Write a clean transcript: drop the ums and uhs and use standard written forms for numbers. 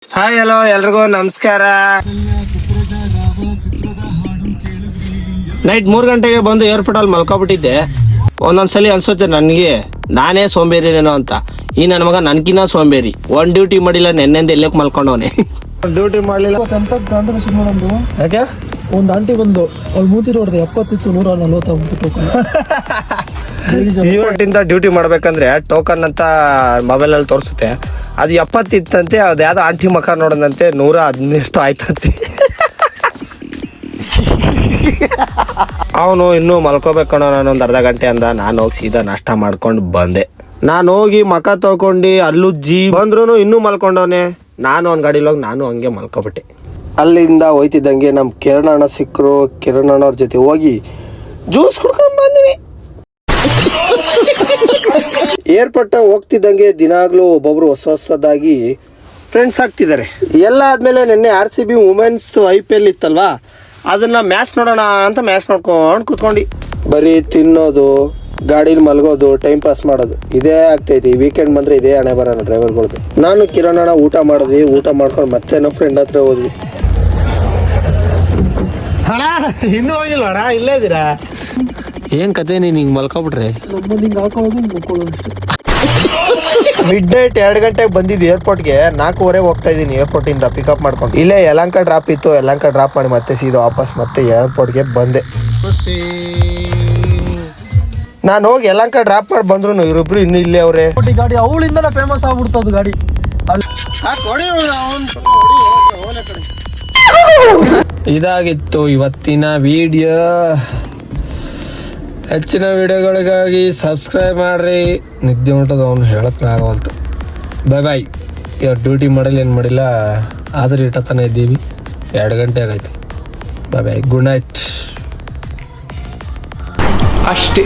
Hi hello ಎಲ್ರಿಗೂ ನಮಸ್ಕಾರ. Night 3 ಗಂಟೆಗೆ ಬಂದು ಏರ್ಪೋರ್ಟ್ ಅಲ್ಲಿ ಮಲ್ಕೊಬಿಟ್ಟಿದ್ದೆ. ಒಂದೊಂದ್ಸಲಿ ಅನ್ಸುತ್ತೆ ನನಗೆ ನಾನೇ ಸೋಂಬೇರಿನೇನೋ ಅಂತ. ಈ ನನ್ನ ಮಗ ನನ್ಕಿನ್ನ ಸೋಂಬೇರಿ. ಒಂದ್ ಡ್ಯೂಟಿ ಮಾಡಿಲ್ಲ, ನೆನ್ನೆಂದ ಎಲ್ಲಕ್ಕೆ ಮಲ್ಕೊಂಡವನೆ. ಡ್ಯೂಟಿ ಮಾಡ್ಲಿಲ್ಲ ಯಾಕೆ? ಒಂದು ಆಂಟಿ ಬಂದು ಅವ್ಳು ಮೂತಿ ನೋಡಿದೆ 70 ಇತ್ತು 140 ಟೋಕನ್. ಇವತ್ತಿಂದ ಡ್ಯೂಟಿ ಮಾಡ್ಬೇಕಂದ್ರೆ ಟೋಕನ್ ಅಂತ ಮೊಬೈಲ್ ಅಲ್ಲಿ ತೋರಿಸುತ್ತೆ. ಅದು 70 ಇತ್ತಂತೆ. ಅದು ಯಾವ್ದೋ ಆಂಟಿ ಮಕ ನೋಡದಂತೆ 115 ಆಯ್ತಂತೆ. ಅವನು ಇನ್ನೂ ಮಲ್ಕೋಬೇಕಣ್ಣ, ನಾನೊಂದು ಅರ್ಧ ಗಂಟೆ ಅಂದ. ನಾನು ಹೋಗಿ ಸೀದಾ ನಾಷ್ಟ ಮಾಡ್ಕೊಂಡು ಬಂದೆ. ನಾನು ಹೋಗಿ ಮಕ ತೊಳ್ಕೊಂಡು ಅಲ್ಲುಜ್ಜಿ ಬಂದ್ರು ಇನ್ನೂ ಮಲ್ಕೊಂಡವನೆ. ನಾನು ಒಂದು ಗಾಡಿಲಿ ಹೋಗಿ ನಾನು ಹಂಗೆ ಮಲ್ಕೊಬಿಟ್ಟೆ. ಅಲ್ಲಿಂದ ಹೋಯ್ತಿದ್ದಂಗೆ ನಮ್ಮ ಕಿರಣ್ ಅಣ್ಣ ಸಿಕ್ಕರು. ಕಿರಣ್ ಅಣ್ಣವ್ರ ಜೊತೆ ಹೋಗಿ ಜ್ಯೂಸ್ ಕುಡ್ಕೊಂಡ್ ಬಂದ್ವಿ. ಏರ್ಪೋರ್ಟ್ ಹೋಗ್ತಿದ್ದಂಗೆ ದಿನಾಗ್ಲೂ ಒಬ್ಬೊಬ್ರು ಹೊಸದಾಗಿ ಫ್ರೆಂಡ್ಸ್ ಆಗ್ತಿದ್ದಾರೆ. ಎಲ್ಲ ಆದ್ಮೇಲೆ ನಿನ್ನೆ RCB ವುಮೆನ್ಸ್ IPL ಇತ್ತಲ್ವಾ, ಅದನ್ನ ಮ್ಯಾಚ್ ನೋಡೋಣ ಅಂತ ಮ್ಯಾಚ್ ನೋಡ್ಕೊಂಡು ಕೂತ್ಕೊಂಡು ಬರೀ ತಿನ್ನೋದು, ಗಾಡೀಲಿ ಮಲ್ಗೋದು, ಟೈಮ್ ಪಾಸ್ ಮಾಡೋದು ಇದೇ ಆಗ್ತೈತಿ. ಈ ವೀಕೆಂಡ್ ಬಂದ್ರೆ ಇದೇ ಹಣೆ ಬರೋಣ ಡ್ರೈವರ್ಗಳದ್ದು. ನಾನು ಕಿರಣ್ ಅಣ್ಣ ಊಟ ಮಾಡಿದ್ವಿ. ಊಟ ಮಾಡ್ಕೊಂಡು ಮತ್ತೆ ನಮ್ಮ ಫ್ರೆಂಡ್ ಹತ್ರ ಹೋದ್ವಿ. ಅಣ್ಣ ಇನ್ನೂ ಹೋಗಿಲ್ಲ ಅಣ್ಣ, ಇಲ್ಲೇ ಇದ್ದೀರಾ? ಏನ್ ಕತೆ, ನೀನ್ ಹಿಂಗ್ ಮಲ್ಕೊಬಿಟ್ರೆ? ನಮ್ಮಲ್ಲಿ ಹಿಂಗೆ ಹಾಕೊಳ್ಳೋದು ಹಿಂಗೆ ಮುಕ್ಕೊಳ್ಳೋದು ಅಷ್ಟೇ. ಮಿಡ್ ನೈಟ್ 2 ಗಂಟೆಗೆ ಬಂದಿದ್ದು ಏರ್ಪೋರ್ಟ್ಗೆ. 4:15 ಹೋಗ್ತಾ ಇದ್ದೀನಿ ಏರ್ಪೋರ್ಟ್ ಇಂದ ಪಿಕಪ್ ಮಾಡ್ಕೊಂಡು. ಇಲ್ಲೇ ಯಲಹಂಕ ಡ್ರಾಪ್ ಇತ್ತು, ಯಲಹಂಕ ಡ್ರಾಪ್ ಮಾಡಿ ಮತ್ತೆ ಸೀದಾ ವಾಪಸ್ ಮತ್ತೆ ಏರ್ಪೋರ್ಟ್ಗೆ ಬಂದೆ. ನಾನು ಹೋಗಿ ಯಲಹಂಕ ಡ್ರಾಪ್ ಮಾಡಿ ಬಂದ್ರು ಇವರಿಬ್ರು ಇನ್ನು ಇಲ್ಲೇ ಅವ್ರೆ. ಗಾಡಿ ಅವಳಿಂದನೇ ಫೇಮಸ್ ಆಗ್ಬಿಡ್ತದ ಗಾಡಿ. ಇದಾಗಿತ್ತು ಇವತ್ತಿನ ವಿಡಿಯೋ. ಹೆಚ್ಚಿನ ವಿಡಿಯೋಗಳಿಗಾಗಿ ಸಬ್ಸ್ಕ್ರೈಬ್ ಮಾಡ್ರಿ. ನಿದ್ದೆ ಹೊಂಟದ ಅವನು ಹೇಳಕ್ಕೆ ಆಗವಲ್ತು. ಬಾಯ್. ಇವ್ರು ಡ್ಯೂಟಿ ಮಾಡಿಲ್ಲ ಏನು ಮಾಡಿಲ್ಲ, ಆದ್ರೆ ಇಟ್ಟತನ ಇದ್ದೀವಿ. 2 ಗಂಟೆ ಆಗೈತಿ. ಬಾಯ್. Good night. ಅಷ್ಟೇ.